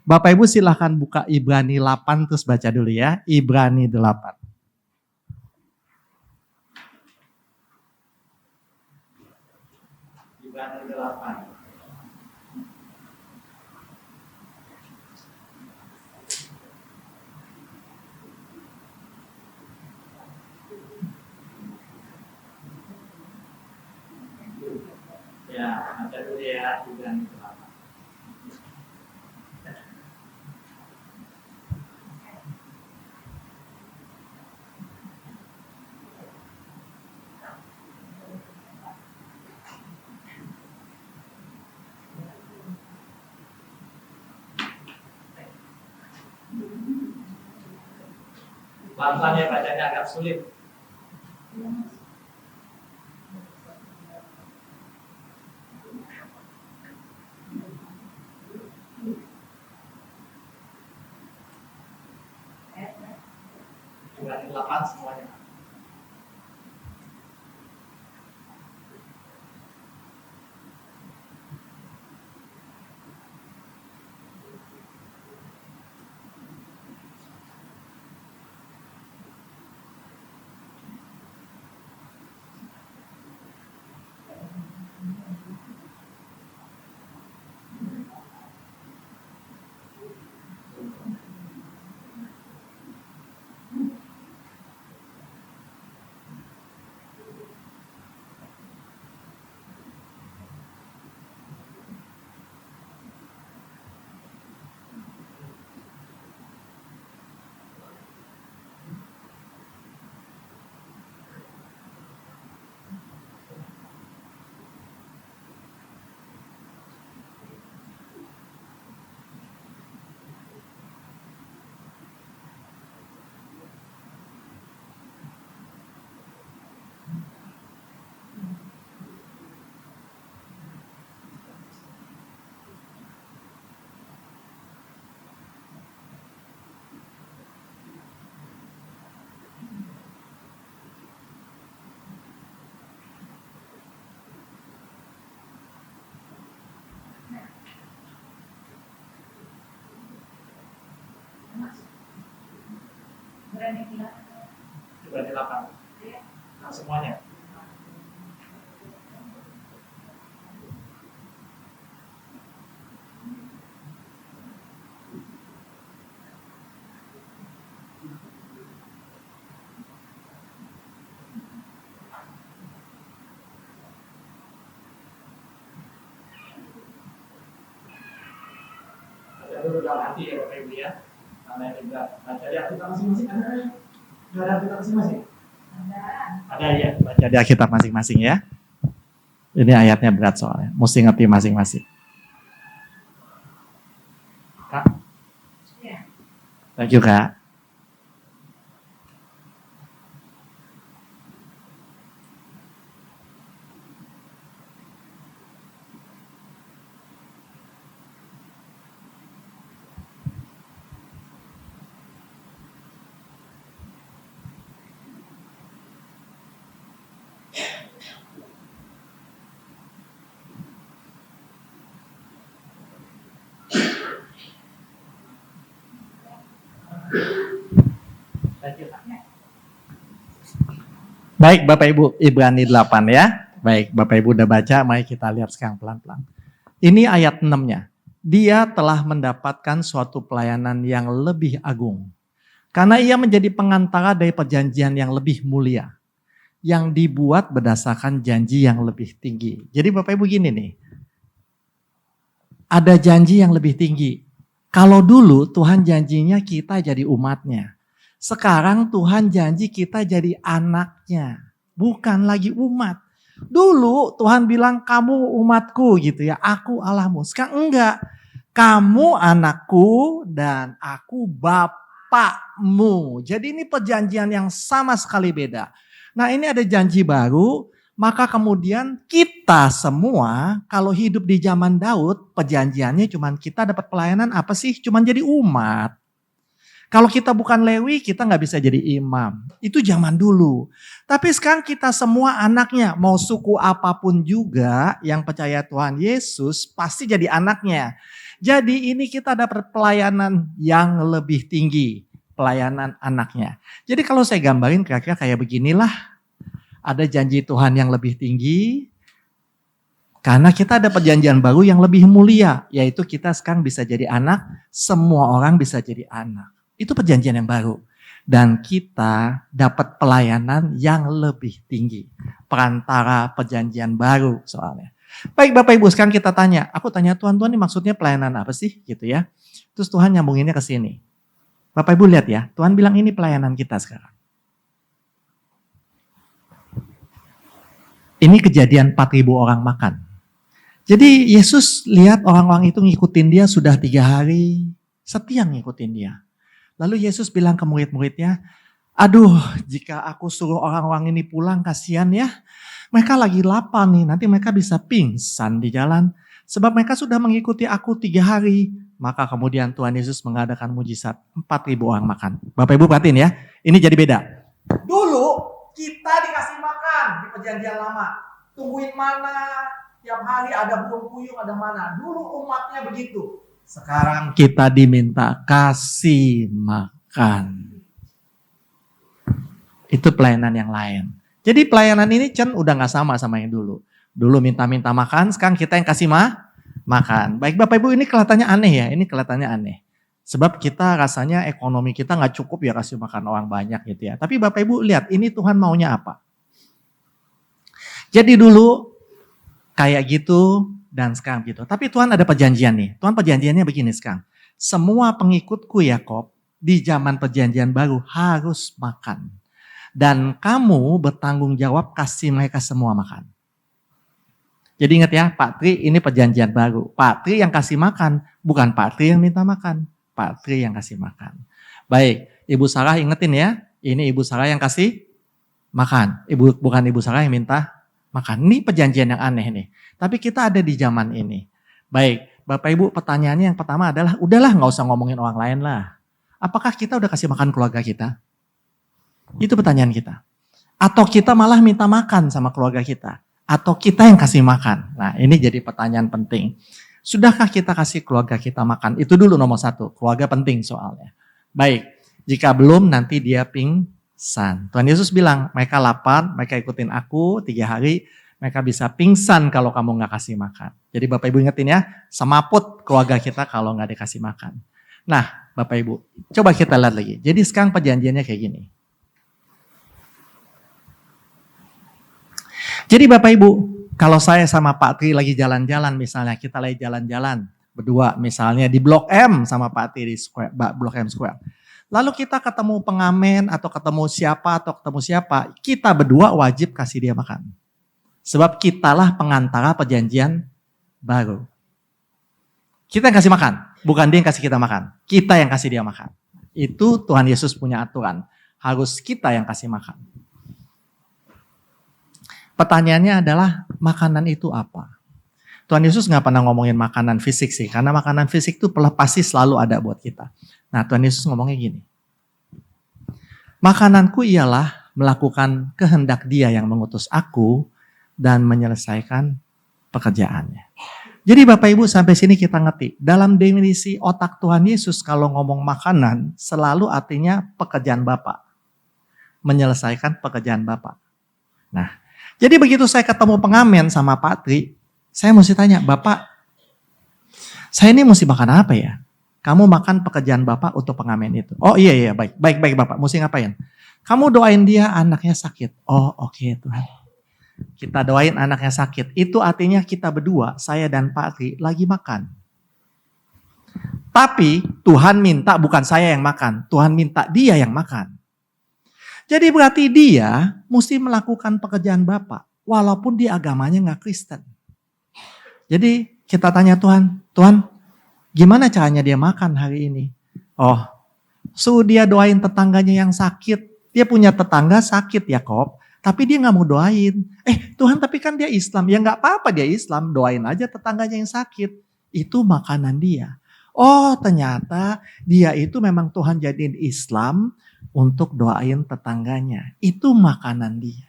Bapak Ibu silahkan buka Ibrani 8 terus baca dulu ya. Ibrani 8. Ibrani 8. Ya, baca dulu ya Ibrani 8. Pelan-pelan ya, bacanya agak sulit. Ibrani 8 semuanya. Ibrani 8. Nah, semuanya. Baca dulu dalam hati ya Bapak Ibu ya. Karena ini berat. Baca di Alkitab masing-masing ada ya? Sudah ada Alkitab masing-masing? Ada ya, baca di Alkitab masing-masing ya. Ini ayatnya berat soalnya, mesti ngerti masing-masing. Kak? Thank you Kak. Baik Bapak Ibu, Ibrani 8 ya. Baik Bapak Ibu udah baca, mari kita lihat sekarang pelan-pelan. Ini ayat 6-nya. Dia telah mendapatkan suatu pelayanan yang lebih agung. Karena ia menjadi pengantara dari perjanjian yang lebih mulia. Yang dibuat berdasarkan janji yang lebih tinggi. Jadi Bapak Ibu gini nih. Ada janji yang lebih tinggi. Kalau dulu Tuhan janjinya kita jadi umatnya. Sekarang Tuhan janji kita jadi anaknya. Bukan lagi umat. Dulu Tuhan bilang kamu umatku gitu ya. Aku Allahmu. Sekarang enggak. Kamu anakku dan aku bapakmu. Jadi ini perjanjian yang sama sekali beda. Nah ini ada janji baru. Maka kemudian kita semua kalau hidup di zaman Daud. Perjanjiannya cuman kita dapat pelayanan apa sih? Cuman jadi umat. Kalau kita bukan Lewi, kita nggak bisa jadi imam. Itu zaman dulu. Tapi sekarang kita semua anaknya, mau suku apapun juga yang percaya Tuhan Yesus, pasti jadi anaknya. Jadi ini kita dapat pelayanan yang lebih tinggi, pelayanan anaknya. Jadi kalau saya gambarin kira-kira kayak beginilah, ada janji Tuhan yang lebih tinggi, karena kita ada perjanjian baru yang lebih mulia, yaitu kita sekarang bisa jadi anak, semua orang bisa jadi anak. Itu perjanjian yang baru. Dan kita dapat pelayanan yang lebih tinggi. Perantara perjanjian baru soalnya. Baik Bapak Ibu, sekarang kita tanya. Aku tanya Tuhan ini maksudnya pelayanan apa sih? Gitu ya. Terus Tuhan nyambunginnya ke sini. Bapak Ibu lihat ya, Tuhan bilang ini pelayanan kita sekarang. Ini kejadian 4.000 orang makan. Jadi Yesus lihat orang-orang itu ngikutin dia sudah 3 hari. Setia ngikutin dia. Lalu Yesus bilang ke murid-muridnya, aduh jika aku suruh orang-orang ini pulang kasihan ya. Mereka lagi lapar nih, nanti mereka bisa pingsan di jalan. Sebab mereka sudah mengikuti aku 3 hari. Maka kemudian Tuhan Yesus mengadakan mujizat 4.000 orang makan. Bapak Ibu perhatiin ya, ini jadi beda. Dulu kita dikasih makan di perjanjian lama. Tungguin mana, tiap hari ada burung puyuh, ada mana. Dulu umatnya begitu. Sekarang kita diminta kasih makan. Itu pelayanan yang lain. Jadi pelayanan ini udah gak sama yang dulu. Dulu minta-minta makan, sekarang kita yang kasih makan. Baik Bapak Ibu, ini kelihatannya aneh ya, ini kelihatannya aneh. Sebab kita rasanya ekonomi kita gak cukup ya kasih makan orang banyak gitu ya. Tapi Bapak Ibu lihat, ini Tuhan maunya apa? Jadi dulu kayak gitu, dan sekarang gitu. Tapi Tuhan ada perjanjian nih. Tuhan perjanjiannya begini sekarang. Semua pengikutku Yakob di zaman perjanjian baru harus makan. Dan kamu bertanggung jawab kasih mereka semua makan. Jadi ingat ya, Pak Tri ini perjanjian baru. Pak Tri yang kasih makan, bukan Pak Tri yang minta makan. Pak Tri yang kasih makan. Baik, Ibu Sarah ingetin ya. Ini Ibu Sarah yang kasih makan. Bukan Ibu Sarah yang minta makan. Ini perjanjian yang aneh nih. Tapi kita ada di zaman ini. Baik, Bapak Ibu pertanyaannya yang pertama adalah, udahlah gak usah ngomongin orang lain lah. Apakah kita udah kasih makan keluarga kita? Itu pertanyaan kita. Atau kita malah minta makan sama keluarga kita? Atau kita yang kasih makan? Nah ini jadi pertanyaan penting. Sudahkah kita kasih keluarga kita makan? Itu dulu nomor 1, keluarga penting soalnya. Baik, jika belum nanti dia pingsan. Tuhan Yesus bilang, mereka lapar, mereka ikutin aku 3 hari, mereka bisa pingsan kalau kamu gak kasih makan. Jadi Bapak Ibu ingetin ya, semaput keluarga kita kalau gak dikasih makan. Nah Bapak Ibu, coba kita lihat lagi. Jadi sekarang perjanjiannya kayak gini. Jadi Bapak Ibu, kalau saya sama Pak Tri lagi jalan-jalan misalnya, kita lagi jalan-jalan berdua misalnya di Blok M sama Pak Tri di Blok M Square. Lalu kita ketemu pengamen atau ketemu siapa, kita berdua wajib kasih dia makan. Sebab kitalah pengantara perjanjian baru. Kita yang kasih makan, bukan dia yang kasih kita makan. Kita yang kasih dia makan. Itu Tuhan Yesus punya aturan. Harus kita yang kasih makan. Pertanyaannya adalah makanan itu apa? Tuhan Yesus gak pernah ngomongin makanan fisik sih. Karena makanan fisik itu pasti selalu ada buat kita. Nah Tuhan Yesus ngomongnya gini. Makananku ialah melakukan kehendak Dia yang mengutus aku dan menyelesaikan pekerjaannya. Jadi Bapak Ibu sampai sini kita ngerti. Dalam definisi otak Tuhan Yesus kalau ngomong makanan selalu artinya pekerjaan Bapa. Menyelesaikan pekerjaan Bapa. Nah, jadi begitu saya ketemu pengamen sama Pak Tri, saya mesti tanya, Bapak, saya ini mesti makan apa ya? Kamu makan pekerjaan Bapak untuk pengamen itu. Oh iya, baik Bapak, mesti ngapain? Kamu doain dia anaknya sakit. Oh oke, Tuhan. Kita doain anaknya sakit. Itu artinya kita berdua, saya dan Pak Tri lagi makan. Tapi Tuhan minta bukan saya yang makan. Tuhan minta dia yang makan. Jadi berarti dia mesti melakukan pekerjaan Bapa. Walaupun dia agamanya gak Kristen. Jadi kita tanya Tuhan, gimana caranya dia makan hari ini? Oh, suruh dia doain tetangganya yang sakit. Dia punya tetangga sakit Yakob. Tapi dia gak mau doain. Tuhan tapi kan dia Islam. Ya gak apa-apa dia Islam. Doain aja tetangganya yang sakit. Itu makanan dia. Oh ternyata dia itu memang Tuhan jadiin Islam untuk doain tetangganya. Itu makanan dia.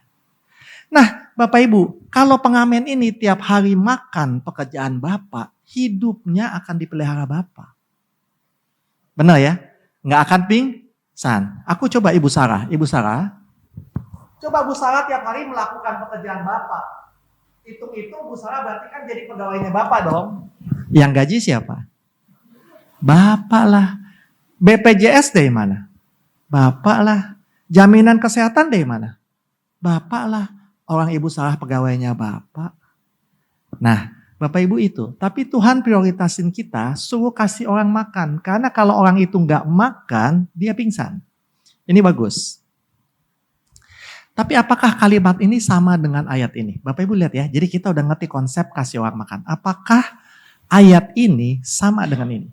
Nah Bapak Ibu, kalau pengamen ini tiap hari makan pekerjaan Bapak. hidupnya akan dipelihara Bapa. Benar ya? Nggak akan pingsan. Aku coba Ibu Sarah. Ibu Sarah, coba Bu Sarah tiap hari melakukan pekerjaan Bapak. Hitung-hitung Bu Sarah berarti kan jadi pegawainya Bapak dong. Yang gaji siapa? Bapak lah. BPJS dari mana? Bapak lah. Jaminan kesehatan dari mana? Bapak lah. Orang Ibu Sarah pegawainya Bapak. Nah, Bapak Ibu itu. Tapi Tuhan prioritasin kita suruh kasih orang makan. Karena kalau orang itu nggak makan, dia pingsan. Ini bagus. Tapi apakah kalimat ini sama dengan ayat ini? Bapak Ibu lihat ya, jadi kita udah ngerti konsep kasih orang makan. Apakah ayat ini sama dengan ini?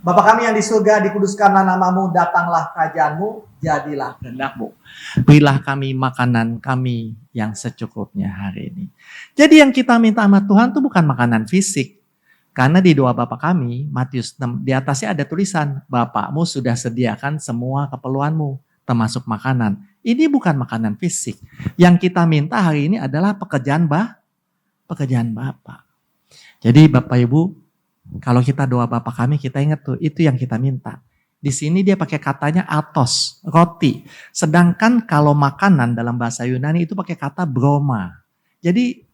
Bapa kami yang di surga, dikuduskanlah namamu, datanglah kerajaanmu, jadilah kehendakmu. Berilah kami makanan kami yang secukupnya hari ini. Jadi yang kita minta sama Tuhan itu bukan makanan fisik. Karena di doa Bapa kami, Matius 6, di atasnya ada tulisan, Bapakmu sudah sediakan semua keperluanmu, termasuk makanan. Ini bukan makanan fisik. Yang kita minta hari ini adalah pekerjaan Bapa. Jadi Bapak Ibu, kalau kita doa Bapa kami, kita ingat tuh, itu yang kita minta. Di sini dia pakai katanya atos, roti. Sedangkan kalau makanan dalam bahasa Yunani itu pakai kata broma. Jadi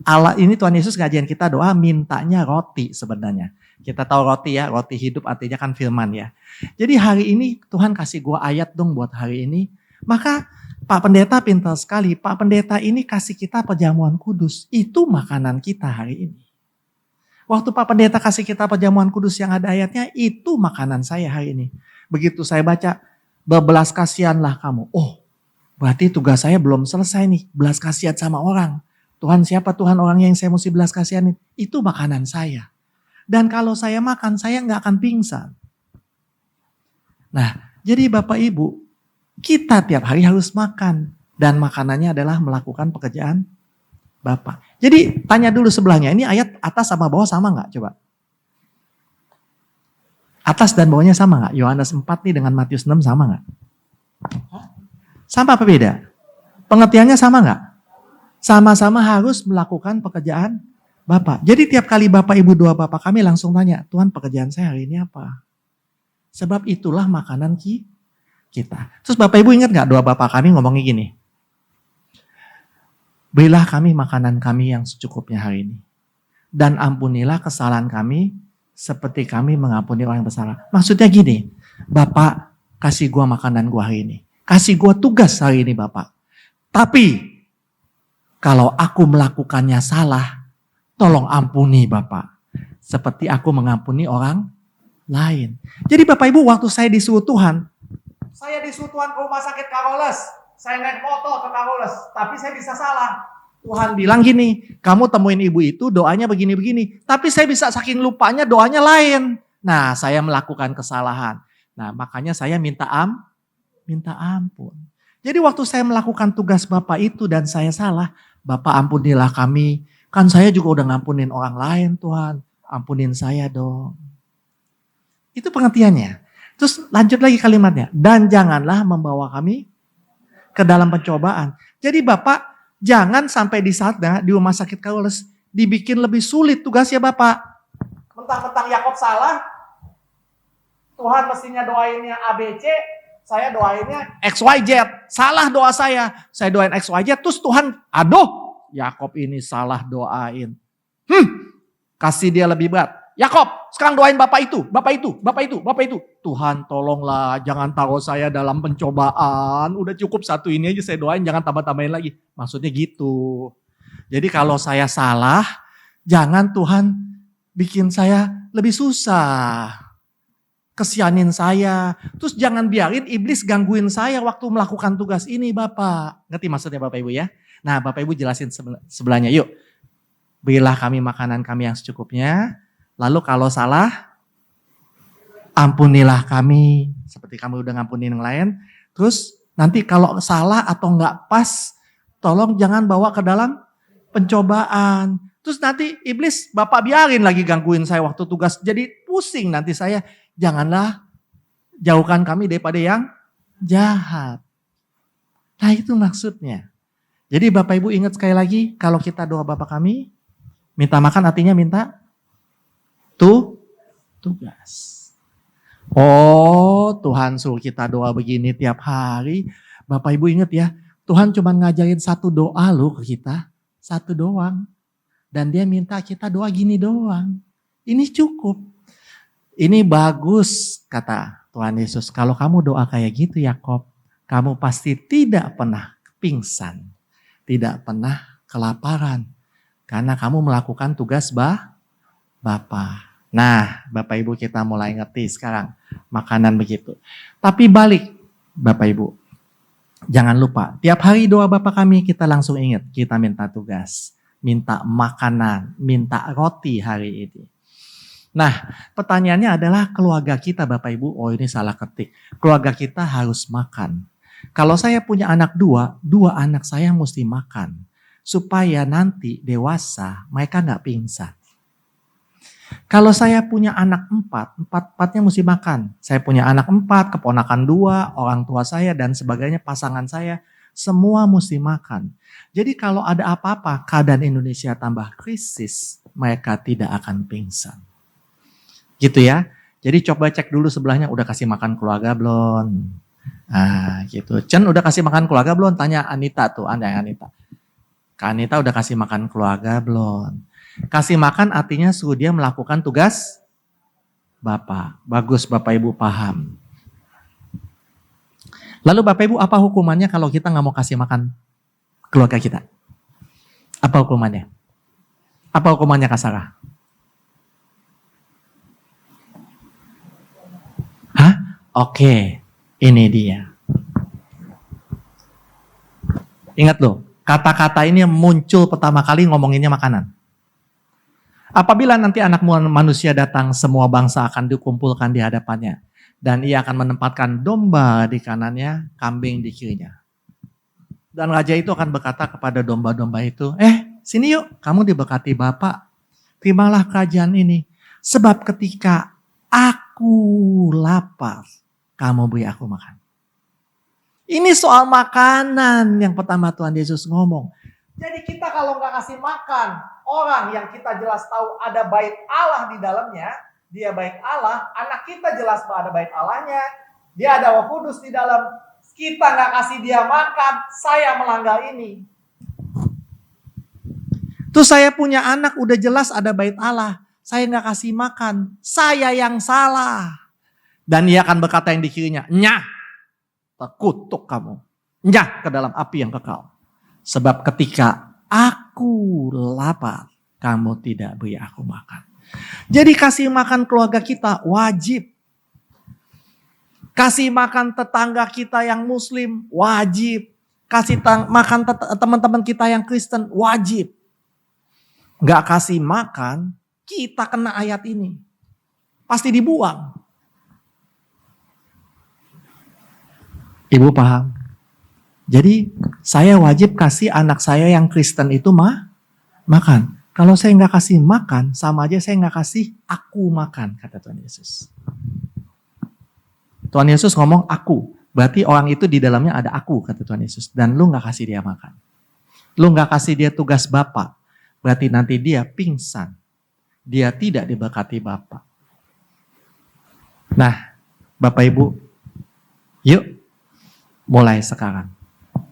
Allah ini Tuhan Yesus ngajarin kita doa mintanya roti sebenarnya. Kita tahu roti ya, roti hidup artinya kan firman ya. Jadi hari ini Tuhan kasih gua ayat dong buat hari ini. Maka Pak Pendeta pintar sekali. Pak Pendeta ini kasih kita perjamuan kudus. Itu makanan kita hari ini. Waktu Pak Pendeta kasih kita perjamuan kudus yang ada ayatnya, itu makanan saya hari ini. Begitu saya baca, berbelas kasihanlah kamu. Oh, berarti tugas saya belum selesai nih, belas kasihan sama orang. Tuhan siapa Tuhan orangnya yang saya mesti belas kasihanin? Itu makanan saya. Dan kalau saya makan, saya nggak akan pingsan. Nah, jadi Bapak Ibu, kita tiap hari harus makan. Dan makanannya adalah melakukan pekerjaan Bapak. Jadi tanya dulu sebelahnya, ini ayat atas sama bawah sama nggak? Coba. Atas dan bawahnya sama nggak? Yohanes 4 nih dengan Matius 6 sama nggak? Sama apa beda? Pengertiannya sama nggak? Sama-sama harus melakukan pekerjaan Bapak. Jadi tiap kali Bapak Ibu doa Bapak kami langsung tanya, Tuhan pekerjaan saya hari ini apa? Sebab itulah makanan kita. Terus Bapak Ibu ingat nggak doa Bapak kami ngomongnya gini? Berilah kami makanan kami yang secukupnya hari ini. Dan ampunilah kesalahan kami seperti kami mengampuni orang yang bersalah. Maksudnya gini, Bapak kasih gua makanan gua hari ini. Kasih gua tugas hari ini Bapak. Tapi kalau aku melakukannya salah, tolong ampuni Bapak. Seperti aku mengampuni orang lain. Jadi Bapak Ibu waktu saya disuruh Tuhan, saya disuruh Tuhan ke rumah sakit Karoles. Saya naik motor ke Karoles, tapi saya bisa salah. Tuhan bilang gini, kamu temuin ibu itu doanya begini-begini. Tapi saya bisa saking lupanya doanya lain. Nah saya melakukan kesalahan. Nah makanya saya minta ampun. Jadi waktu saya melakukan tugas Bapak itu dan saya salah, Bapak ampunilah kami. Kan saya juga udah ngampunin orang lain Tuhan. Ampunin saya dong. Itu pengertiannya. Terus lanjut lagi kalimatnya. Dan janganlah membawa kami ke dalam pencobaan. Jadi Bapak jangan sampai di saatnya di rumah sakit Karoles dibikin lebih sulit tugasnya Bapak. Mentang-mentang Yakob salah, Tuhan mestinya doainnya ABC, saya doainnya XYZ. Salah doa saya doain XYZ, terus Tuhan, aduh Yakob ini salah doain. Kasih dia lebih berat. Yakob, sekarang doain Bapak itu, Bapak itu, Bapak itu, Bapak itu. Tuhan tolonglah, jangan taruh saya dalam pencobaan. Udah cukup satu ini aja saya doain, jangan tambah-tambahin lagi. Maksudnya gitu. Jadi kalau saya salah, jangan Tuhan bikin saya lebih susah. Kesianin saya. Terus jangan biarin iblis gangguin saya waktu melakukan tugas ini Bapak. Ngerti maksudnya Bapak Ibu ya? Nah Bapak Ibu jelasin sebelahnya yuk. Berilah kami makanan kami yang secukupnya. Lalu kalau salah, ampunilah kami. Seperti kami udah ngampunin yang lain. Terus nanti kalau salah atau enggak pas, tolong jangan bawa ke dalam pencobaan. Terus nanti iblis Bapak biarin lagi gangguin saya waktu tugas. Jadi pusing nanti saya. Janganlah jauhkan kami daripada yang jahat. Nah itu maksudnya. Jadi Bapak Ibu ingat sekali lagi, kalau kita doa Bapa kami, minta makan artinya minta tugas. Oh, Tuhan suruh kita doa begini tiap hari. Bapak Ibu ingat ya, Tuhan cuma ngajarin satu doa loh ke kita. Satu doang. Dan dia minta kita doa gini doang. Ini cukup. Ini bagus, kata Tuhan Yesus. Kalau kamu doa kayak gitu Yakob, kamu pasti tidak pernah pingsan. Tidak pernah kelaparan. Karena kamu melakukan tugas Bapa. Nah, Bapak Ibu kita mulai ngerti sekarang makanan begitu. Tapi balik, Bapak Ibu. Jangan lupa, tiap hari doa Bapa kami kita langsung ingat, kita minta tugas. Minta makanan, minta roti hari ini. Nah, pertanyaannya adalah keluarga kita Bapak Ibu, oh ini salah ketik. Keluarga kita harus makan. Kalau saya punya anak dua anak saya mesti makan. Supaya nanti dewasa mereka nggak pingsan. Kalau saya punya anak empatnya mesti makan. Saya punya anak 4, keponakan 2, orang tua saya dan sebagainya, pasangan saya, semua mesti makan. Jadi kalau ada apa-apa, keadaan Indonesia tambah krisis, mereka tidak akan pingsan. Gitu ya. Jadi coba cek dulu sebelahnya, udah kasih makan keluarga belum? Nah gitu. Chen udah kasih makan keluarga belum? Tanya Anita tuh, Anita. Kak Anita udah kasih makan keluarga belum? Kasih makan artinya suruh dia melakukan tugas Bapak. Bagus Bapak Ibu paham. Lalu Bapak Ibu apa hukumannya kalau kita nggak mau kasih makan keluarga kita? Apa hukumannya? Apa hukumannya Kak Sarah? Hah? Oke, ini dia. Ingat loh, kata-kata ini muncul pertama kali ngomonginnya makanan. Apabila nanti anak manusia datang, semua bangsa akan dikumpulkan di hadapannya. Dan ia akan menempatkan domba di kanannya, kambing di kirinya. Dan raja itu akan berkata kepada domba-domba itu, sini yuk, kamu diberkati Bapak. Terimalah kerajaan ini. Sebab ketika aku lapar, kamu beri aku makan. Ini soal makanan yang pertama Tuhan Yesus ngomong. Jadi kita kalau nggak kasih makan orang yang kita jelas tahu ada bait Allah di dalamnya, dia bait Allah, anak kita jelas bahwa ada bait Allahnya, dia ada Roh Kudus di dalam, kita nggak kasih dia makan, saya melanggar ini. Tuh saya punya anak udah jelas ada bait Allah, saya nggak kasih makan, saya yang salah. Dan ia akan berkata yang di kirinya, nyah, terkutuk kamu, nyah ke dalam api yang kekal. Sebab ketika aku lapar, kamu tidak beri aku makan. Jadi kasih makan keluarga kita wajib. Kasih makan tetangga kita yang muslim wajib. Kasih makan teman-teman kita yang Kristen wajib. Gak kasih makan, kita kena ayat ini. Pasti dibuang. Ibu paham? Jadi saya wajib kasih anak saya yang Kristen itu makan. Kalau saya nggak kasih makan, sama aja saya nggak kasih aku makan, kata Tuhan Yesus. Tuhan Yesus ngomong aku, berarti orang itu di dalamnya ada aku, kata Tuhan Yesus. Dan lu nggak kasih dia makan. Lu nggak kasih dia tugas Bapa, berarti nanti dia pingsan. Dia tidak diberkati Bapa. Nah, Bapak Ibu, yuk mulai sekarang.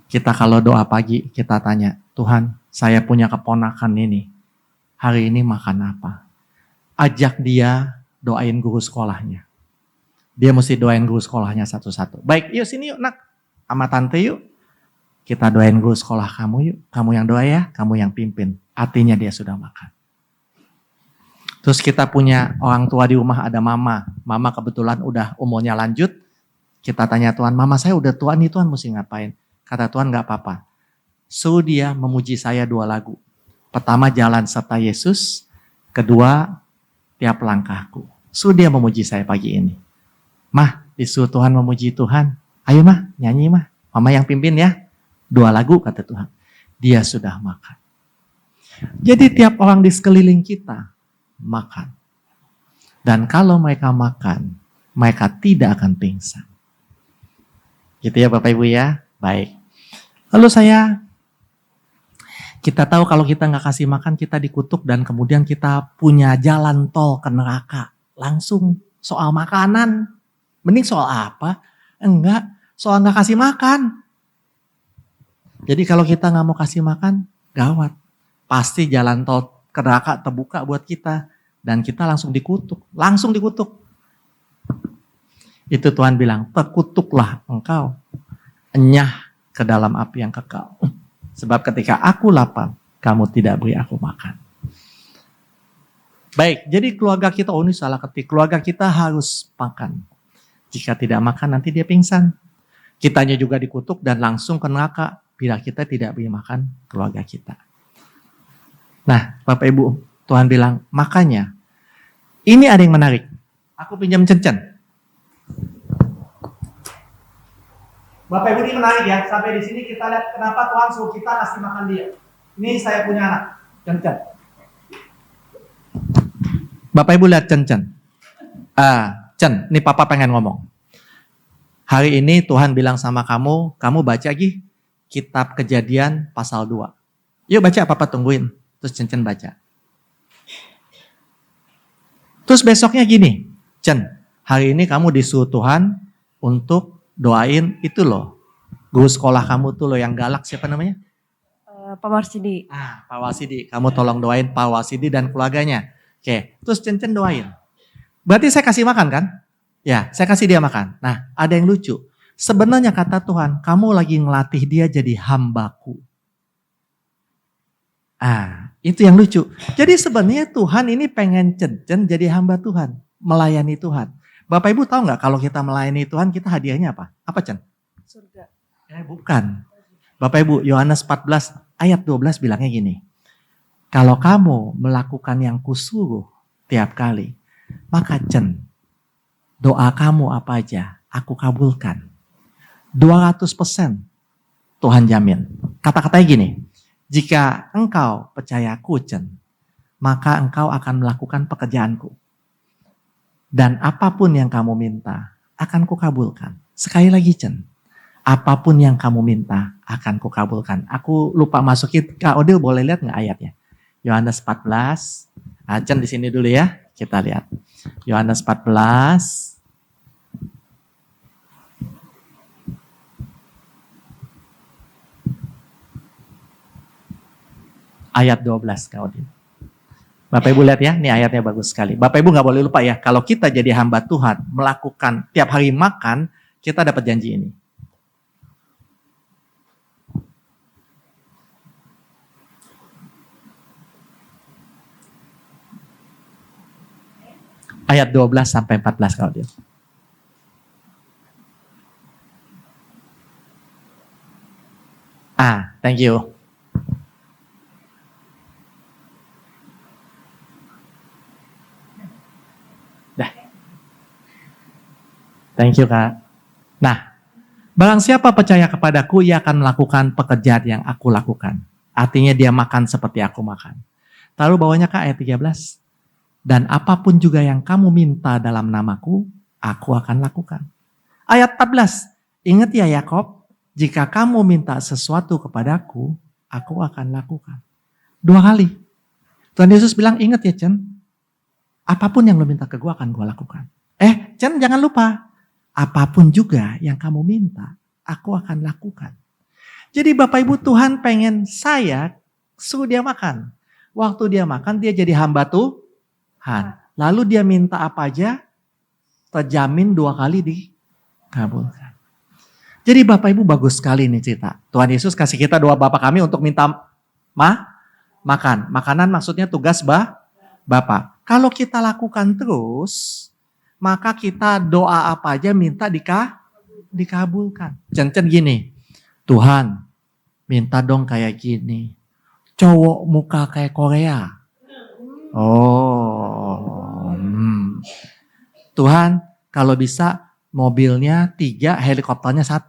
Kita kalau doa pagi, kita tanya, Tuhan, saya punya keponakan ini. Hari ini makan apa? Ajak dia doain guru sekolahnya. Dia mesti doain guru sekolahnya satu-satu. Baik, yuk sini yuk nak. Sama tante yuk. Kita doain guru sekolah kamu yuk. Kamu yang doa ya, kamu yang pimpin. Artinya dia sudah makan. Terus kita punya orang tua di rumah, ada mama. Mama kebetulan udah umurnya lanjut. Kita tanya Tuhan, mama saya udah tua nih, Tuhan mesti ngapain? Kata Tuhan gak apa-apa. Suruh dia memuji saya 2 lagu. Pertama jalan serta Yesus. Kedua tiap langkahku. Suruh dia memuji saya pagi ini. Mah disuruh Tuhan memuji Tuhan. Ayo mah nyanyi mah. Mama yang pimpin ya. 2 lagu kata Tuhan. Dia sudah makan. Jadi tiap orang di sekeliling kita makan. Dan kalau mereka makan, mereka tidak akan pingsan. Gitu ya Bapak Ibu ya. Baik. Lalu saya Kita tahu kalau kita nggak kasih makan, kita dikutuk dan kemudian kita punya jalan tol ke neraka. Langsung soal makanan. Mending soal apa? Enggak, soal nggak kasih makan. Jadi kalau kita nggak mau kasih makan, gawat. Pasti jalan tol ke neraka terbuka buat kita. Dan kita langsung dikutuk. Langsung dikutuk. Itu Tuhan bilang, terkutuklah engkau. Enyah ke dalam api yang kekal. Sebab ketika aku lapar, kamu tidak beri aku makan. Baik, jadi keluarga kita, ini salah ketik. Keluarga kita harus makan. Jika tidak makan, nanti dia pingsan. Kitanya juga dikutuk dan langsung ke neraka bila kita tidak beri makan keluarga kita. Nah, Bapak Ibu, Tuhan bilang, makanya, ini ada yang menarik. Aku pinjam cencen. Bapak Ibu, ini menarik ya. Sampai di sini kita lihat kenapa Tuhan suruh kita kasih makan dia. Ini saya punya anak, cencen. Bapak Ibu lihat cencen. Cen, ini Papa pengen ngomong. Hari ini Tuhan bilang sama kamu, kamu baca lagi kitab Kejadian pasal 2. Yuk baca, Papa tungguin. Terus cencen baca. Terus besoknya gini, Cen, hari ini kamu disuruh Tuhan untuk doain itu loh. Guru sekolah kamu tuh loh yang galak, siapa namanya? Pak Warsidi. Pak Warsidi. Kamu tolong doain Pak Warsidi dan keluarganya. Oke, terus Cencen doain. Berarti saya kasih makan kan? Ya, saya kasih dia makan. Nah, ada yang lucu. Sebenarnya kata Tuhan, kamu lagi ngelatih dia jadi hambaku. Itu yang lucu. Jadi sebenarnya Tuhan ini pengen Cencen jadi hamba Tuhan. Melayani Tuhan. Bapak Ibu tahu nggak kalau kita melayani Tuhan kita hadiahnya apa? Apa Cen? Surga. Bukan. Bapak Ibu, Yohanes 14 ayat 12 bilangnya gini. Kalau kamu melakukan yang kusuruh tiap kali, maka Cen, doa kamu apa aja aku kabulkan. 200% Tuhan jamin. Kata-katanya gini, jika engkau percayaku Cen, maka engkau akan melakukan pekerjaanku. Dan apapun yang kamu minta, akan kukabulkan. Sekali lagi Cen, apapun yang kamu minta, akan kukabulkan. Aku lupa masukin, Kak Odil boleh lihat nggak ayatnya? Yohanes 14, Cen di sini dulu ya, kita lihat. Yohanes 14, ayat 12 Kak Odil. Bapak Ibu lihat ya, ini ayatnya bagus sekali. Bapak Ibu gak boleh lupa ya, kalau kita jadi hamba Tuhan, melakukan tiap hari makan, kita dapat janji ini. Ayat 12 sampai 14 kalau dia. Thank you. Thank you Kak. Nah, barang siapa percaya kepadaku, ia akan melakukan pekerjaan yang aku lakukan. Artinya dia makan seperti aku makan. Lalu bawahnya Kak ayat 13. Dan apapun juga yang kamu minta dalam namaku, aku akan lakukan. Ayat 14. Ingat ya Yakob, jika kamu minta sesuatu kepadaku, aku akan lakukan. 2 kali. Tuhan Yesus bilang, ingat ya Cen, apapun yang lo minta ke gue akan gue lakukan. Cen jangan lupa. Apapun juga yang kamu minta, aku akan lakukan. Jadi Bapak Ibu, Tuhan pengen saya suruh dia makan. Waktu dia makan, dia jadi hamba Tuhan. Lalu dia minta apa aja, terjamin 2 kali dikabulkan. Jadi Bapak Ibu bagus sekali nih cerita. Tuhan Yesus kasih kita doa Bapa kami untuk minta makan. Makanan maksudnya tugas Bapak. Kalau kita lakukan terus, maka kita doa apa aja minta dikabulkan. Cen gini, Tuhan minta dong kayak gini. Cowok muka kayak Korea. Tuhan kalau bisa mobilnya 3, helikopternya 1.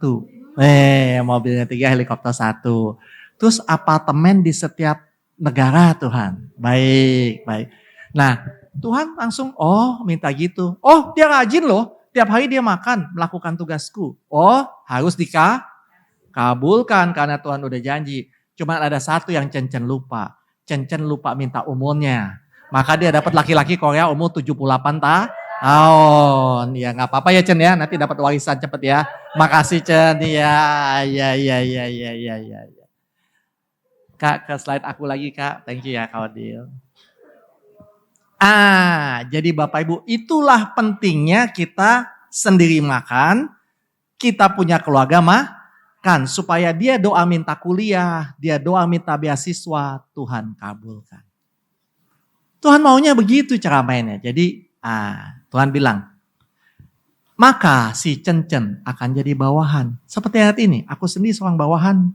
Mobilnya 3, helikopter 1. Terus apartemen di setiap negara Tuhan. Baik. Nah, Tuhan langsung, minta gitu. Dia rajin loh. Tiap hari dia makan, melakukan tugasku. Harus dikabulkan karena Tuhan udah janji. Cuma ada satu yang Cencen lupa. Cencen lupa minta umurnya. Maka dia dapat laki-laki Korea umur 78 tahun. Ya nggak apa-apa ya Cen ya, nanti dapat warisan cepet ya. Makasih Cen ya. Ya. Kak, ke slide aku lagi Kak. Thank you ya Kak Odil. Jadi Bapak Ibu, itulah pentingnya kita sendiri makan, kita punya keluarga makan. Supaya dia doa minta kuliah, dia doa minta beasiswa, Tuhan kabulkan. Tuhan maunya begitu cara mainnya. Jadi Tuhan bilang, maka si Cencen akan jadi bawahan. Seperti ayat ini, aku sendiri seorang bawahan.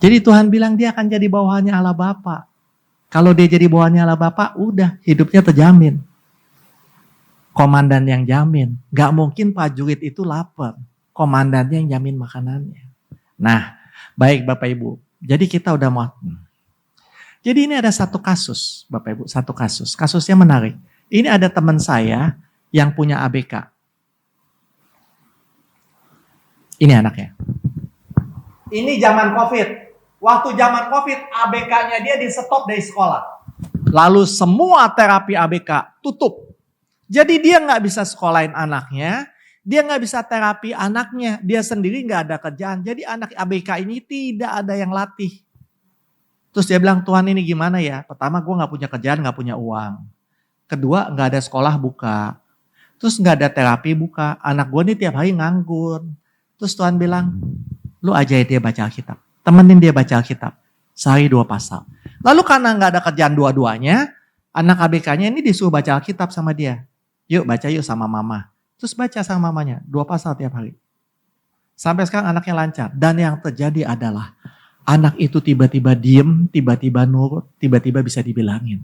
Jadi Tuhan bilang dia akan jadi bawahannya Allah Bapa. Kalau dia jadi bawahannya Allah Bapa, udah hidupnya terjamin. Komandan yang jamin. Gak mungkin prajurit itu lapar. Komandannya yang jamin makanannya. Nah, baik Bapak Ibu. Jadi kita udah mau. Jadi ini ada satu kasus, Bapak Ibu, satu kasus. Kasusnya menarik. Ini ada teman saya yang punya ABK. Ini anaknya. Ini zaman COVID. Waktu zaman COVID, ABK-nya dia di stop dari sekolah. Lalu semua terapi ABK tutup. Jadi dia nggak bisa sekolahin anaknya, dia nggak bisa terapi anaknya, dia sendiri nggak ada kerjaan. Jadi anak ABK ini tidak ada yang latih. Terus dia bilang, Tuhan ini gimana ya? Pertama gue gak punya kerjaan, gak punya uang. Kedua gak ada sekolah buka. Terus gak ada terapi buka. Anak gue ini tiap hari nganggur. Terus Tuhan bilang, lu ajarin dia baca Alkitab. Temenin dia baca Alkitab. Sehari 2 pasal. Lalu karena gak ada kerjaan dua-duanya, anak ABK-nya ini disuruh baca Alkitab sama dia. Yuk baca yuk sama mama. Terus baca sama mamanya, 2 pasal tiap hari. Sampai sekarang anaknya lancar. Dan yang terjadi adalah, anak itu tiba-tiba diem, tiba-tiba nurut, tiba-tiba bisa dibilangin.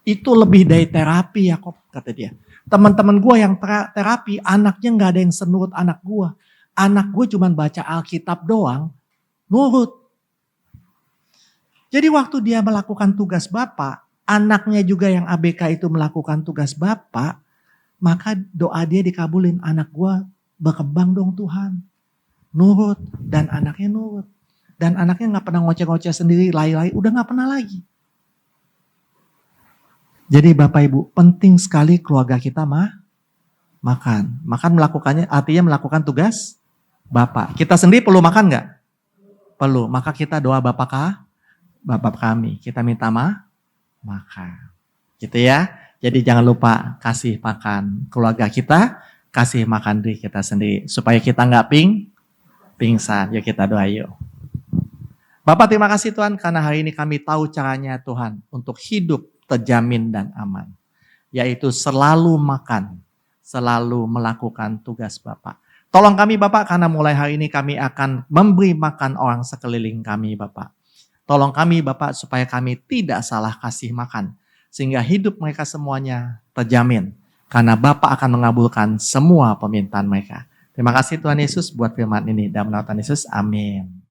Itu lebih dari terapi Yakob, kata dia. Teman-teman gue yang terapi, anaknya gak ada yang senurut anak gue. Anak gue cuma baca Alkitab doang, nurut. Jadi waktu dia melakukan tugas Bapak, anaknya juga yang ABK itu melakukan tugas Bapak, maka doa dia dikabulin. Anak gue berkembang dong Tuhan. Nurut, dan anaknya nurut. Dan anaknya gak pernah ngoceh-ngoceh sendiri, lari-lari, udah gak pernah lagi. Jadi Bapak Ibu, penting sekali keluarga kita makan. Makan melakukannya, artinya melakukan tugas Bapak. Kita sendiri perlu makan gak? Perlu, maka kita doa Bapak kami. Kita minta makan. Gitu ya. Jadi jangan lupa kasih makan keluarga kita, kasih makan diri kita sendiri. Supaya kita gak pingsan. Yuk kita doa yuk. Bapak terima kasih Tuhan karena hari ini kami tahu caranya Tuhan untuk hidup terjamin dan aman. Yaitu selalu makan, selalu melakukan tugas Bapak. Tolong kami Bapak karena mulai hari ini kami akan memberi makan orang sekeliling kami Bapak. Tolong kami Bapak supaya kami tidak salah kasih makan. Sehingga hidup mereka semuanya terjamin. Karena Bapak akan mengabulkan semua permintaan mereka. Terima kasih Tuhan Yesus buat firman ini. Dalam nama Tuhan Yesus, amin.